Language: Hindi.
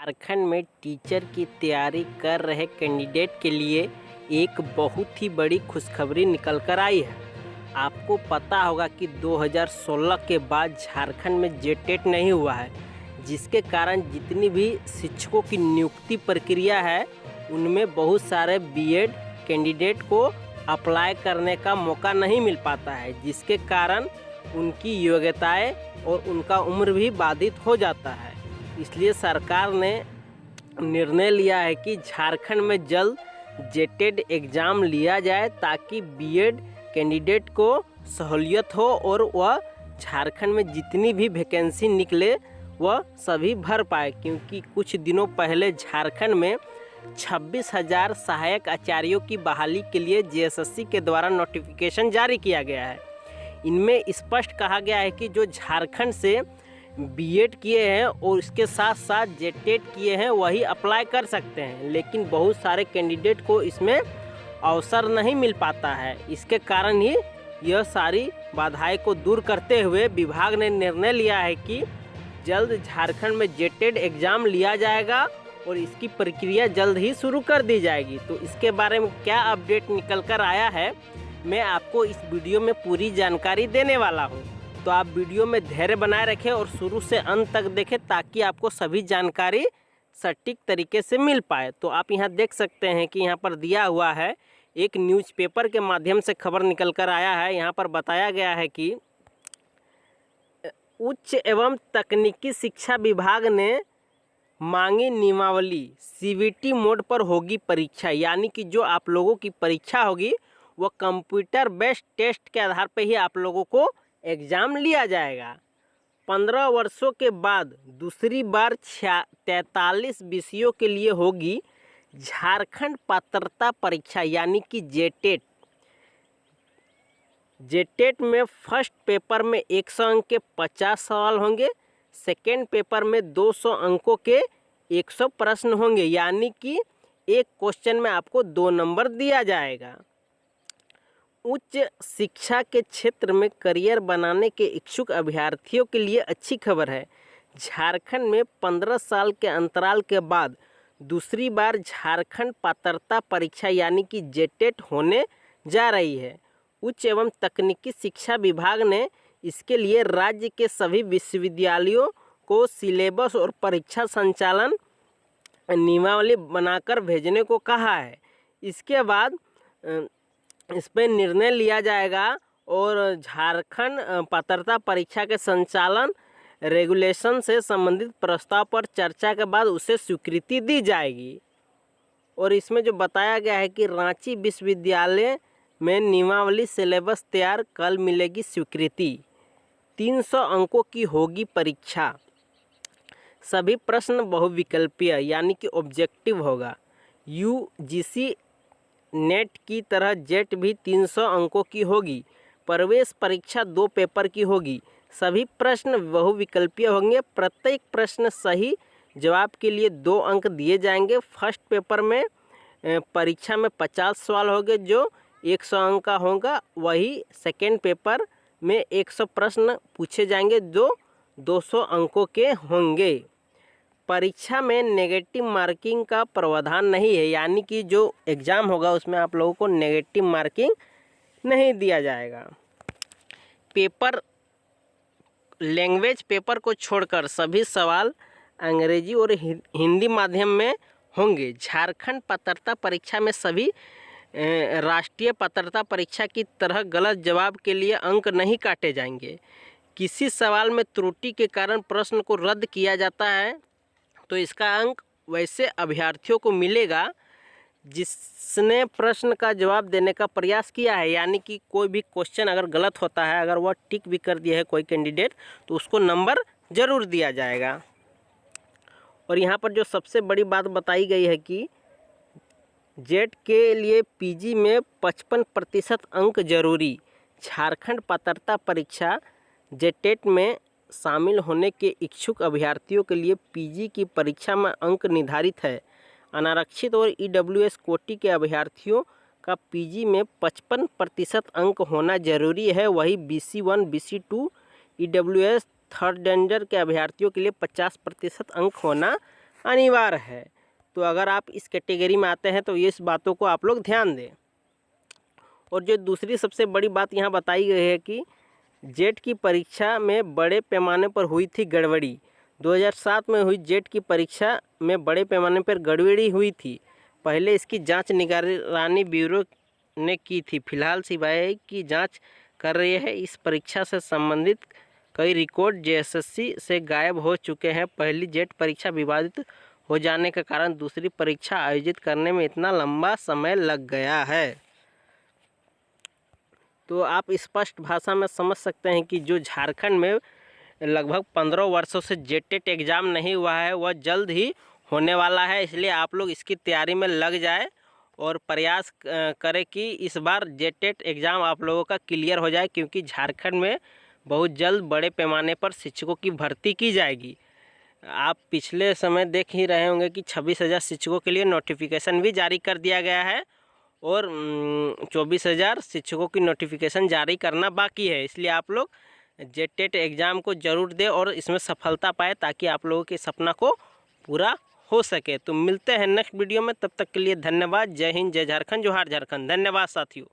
झारखंड में टीचर की तैयारी कर रहे कैंडिडेट के लिए एक बहुत ही बड़ी खुशखबरी निकल कर आई है। आपको पता होगा कि 2016 के बाद झारखंड में जेटेट नहीं हुआ है, जिसके कारण जितनी भी शिक्षकों की नियुक्ति प्रक्रिया है उनमें बहुत सारे बीएड कैंडिडेट को अप्लाई करने का मौका नहीं मिल पाता है, जिसके कारण उनकी योग्यताएं और उनका उम्र भी बाधित हो जाता है। इसलिए सरकार ने निर्णय लिया है कि झारखंड में जल्द जेटेट एग्ज़ाम लिया जाए ताकि बीएड कैंडिडेट को सहूलियत हो और वह झारखंड में जितनी भी वैकेंसी निकले वह सभी भर पाए, क्योंकि कुछ दिनों पहले झारखंड में 26,000 सहायक आचार्यों की बहाली के लिए जेएसएससी के द्वारा नोटिफिकेशन जारी किया गया है। इनमें स्पष्ट कहा गया है कि जो झारखंड से बीएड किए हैं और इसके साथ साथ जेटेट किए हैं वही अप्लाई कर सकते हैं, लेकिन बहुत सारे कैंडिडेट को इसमें अवसर नहीं मिल पाता है। इसके कारण ही यह सारी बाधाएं को दूर करते हुए विभाग ने निर्णय लिया है कि जल्द झारखंड में जेटेट एग्ज़ाम लिया जाएगा और इसकी प्रक्रिया जल्द ही शुरू कर दी जाएगी। तो इसके बारे में क्या अपडेट निकल कर आया है, मैं आपको इस वीडियो में पूरी जानकारी देने वाला हूं। तो आप वीडियो में धैर्य बनाए रखें और शुरू से अंत तक देखें ताकि आपको सभी जानकारी सटीक तरीके से मिल पाए। तो आप यहां देख सकते हैं कि यहां पर दिया हुआ है, एक न्यूज़पेपर के माध्यम से खबर निकल कर आया है। यहां पर बताया गया है कि उच्च एवं तकनीकी शिक्षा विभाग ने मांगी नियमावली, सीबीटी मोड पर होगी परीक्षा, यानी कि जो आप लोगों की परीक्षा होगी वह कंप्यूटर बेस्ड टेस्ट के आधार पर ही आप लोगों को एग्ज़ाम लिया जाएगा। 15 वर्षों के बाद दूसरी बार 43 विषयों के लिए होगी झारखंड पात्रता परीक्षा, यानी कि जेटेट। जेटेट में फर्स्ट पेपर में 100 अंक के 50 सवाल होंगे, सेकेंड पेपर में 200 अंकों के 100 प्रश्न होंगे, यानी कि एक क्वेश्चन में आपको 2 नंबर दिया जाएगा। उच्च शिक्षा के क्षेत्र में करियर बनाने के इच्छुक अभ्यर्थियों के लिए अच्छी खबर है। झारखंड में 15 साल के अंतराल के बाद दूसरी बार झारखंड पात्रता परीक्षा यानी कि जेटेट होने जा रही है। उच्च एवं तकनीकी शिक्षा विभाग ने इसके लिए राज्य के सभी विश्वविद्यालयों को सिलेबस और परीक्षा संचालन नियमावली बनाकर भेजने को कहा है। इसके बाद इस पर निर्णय लिया जाएगा और झारखंड पात्रता परीक्षा के संचालन रेगुलेशन से संबंधित प्रस्ताव पर चर्चा के बाद उसे स्वीकृति दी जाएगी। और इसमें जो बताया गया है कि रांची विश्वविद्यालय में नियमावली सिलेबस तैयार, कल मिलेगी स्वीकृति। 300 अंकों की होगी परीक्षा, सभी प्रश्न बहुविकल्पीय यानी कि ऑब्जेक्टिव होगा। यूजीसी नेट की तरह जेट भी 300 अंकों की होगी। प्रवेश परीक्षा 2 पेपर की होगी, सभी प्रश्न बहुविकल्पीय होंगे। प्रत्येक प्रश्न सही जवाब के लिए 2 अंक दिए जाएंगे। फर्स्ट पेपर में परीक्षा में 50 सवाल होंगे जो 100 अंक का होगा, वही सेकेंड पेपर में 100 प्रश्न पूछे जाएंगे जो 200 अंकों के होंगे। परीक्षा में नेगेटिव मार्किंग का प्रावधान नहीं है, यानी कि जो एग्ज़ाम होगा उसमें आप लोगों को नेगेटिव मार्किंग नहीं दिया जाएगा। पेपर लैंग्वेज पेपर को छोड़कर सभी सवाल अंग्रेजी और हिंदी माध्यम में होंगे। झारखंड पात्रता परीक्षा में सभी राष्ट्रीय पात्रता परीक्षा की तरह गलत जवाब के लिए अंक नहीं काटे जाएंगे। किसी सवाल में त्रुटि के कारण प्रश्न को रद्द किया जाता है तो इसका अंक वैसे अभ्यर्थियों को मिलेगा जिसने प्रश्न का जवाब देने का प्रयास किया है, यानी कि कोई भी क्वेश्चन अगर गलत होता है, अगर वह टिक भी कर दिया है कोई कैंडिडेट, तो उसको नंबर ज़रूर दिया जाएगा। और यहाँ पर जो सबसे बड़ी बात बताई गई है कि जेट के लिए पीजी में 55% अंक जरूरी। झारखंड पात्रता परीक्षा जेटेट में शामिल होने के इच्छुक अभ्यर्थियों के लिए पीजी की परीक्षा में अंक निर्धारित है। अनारक्षित और ईडब्ल्यूएस कोटि के अभ्यर्थियों का पीजी में 55% अंक होना जरूरी है। वही BC1 BC2 EWS third ranger के अभ्यर्थियों के लिए 50% अंक होना अनिवार्य है। तो अगर आप इस कैटेगरी में आते हैं तो इस बातों को आप लोग ध्यान दें। और जो दूसरी सबसे बड़ी बात यहाँ बताई गई है कि जेट की परीक्षा में बड़े पैमाने पर हुई थी गड़बड़ी। 2007 में हुई जेट की परीक्षा में बड़े पैमाने पर गड़बड़ी हुई थी। पहले इसकी जांच निगरानी ब्यूरो ने की थी। फिलहाल सीबीआई की जांच कर रही है। इस परीक्षा से संबंधित कई रिकॉर्ड जेएसएससी से गायब हो चुके हैं। पहली जेट परीक्षा विवादित हो जाने के कारण दूसरी परीक्षा आयोजित करने में इतना लंबा समय लग गया है। तो आप स्पष्ट भाषा में समझ सकते हैं कि जो झारखंड में लगभग 15 वर्षों से जेटेट एग्ज़ाम नहीं हुआ है वह जल्द ही होने वाला है। इसलिए आप लोग इसकी तैयारी में लग जाए और प्रयास करें कि इस बार जेटेट एग्ज़ाम आप लोगों का क्लियर हो जाए, क्योंकि झारखंड में बहुत जल्द बड़े पैमाने पर शिक्षकों की भर्ती की जाएगी। आप पिछले समय देख ही रहे होंगे कि 26,000 शिक्षकों के लिए नोटिफिकेशन भी जारी कर दिया गया है और 24,000 शिक्षकों की नोटिफिकेशन जारी करना बाकी है। इसलिए आप लोग जेटेट एग्ज़ाम को ज़रूर दें और इसमें सफलता पाए, ताकि आप लोगों के सपना को पूरा हो सके। तो मिलते हैं नेक्स्ट वीडियो में, तब तक के लिए धन्यवाद। जय हिंद, जय झारखंड, जोहार झारखंड। धन्यवाद साथियों।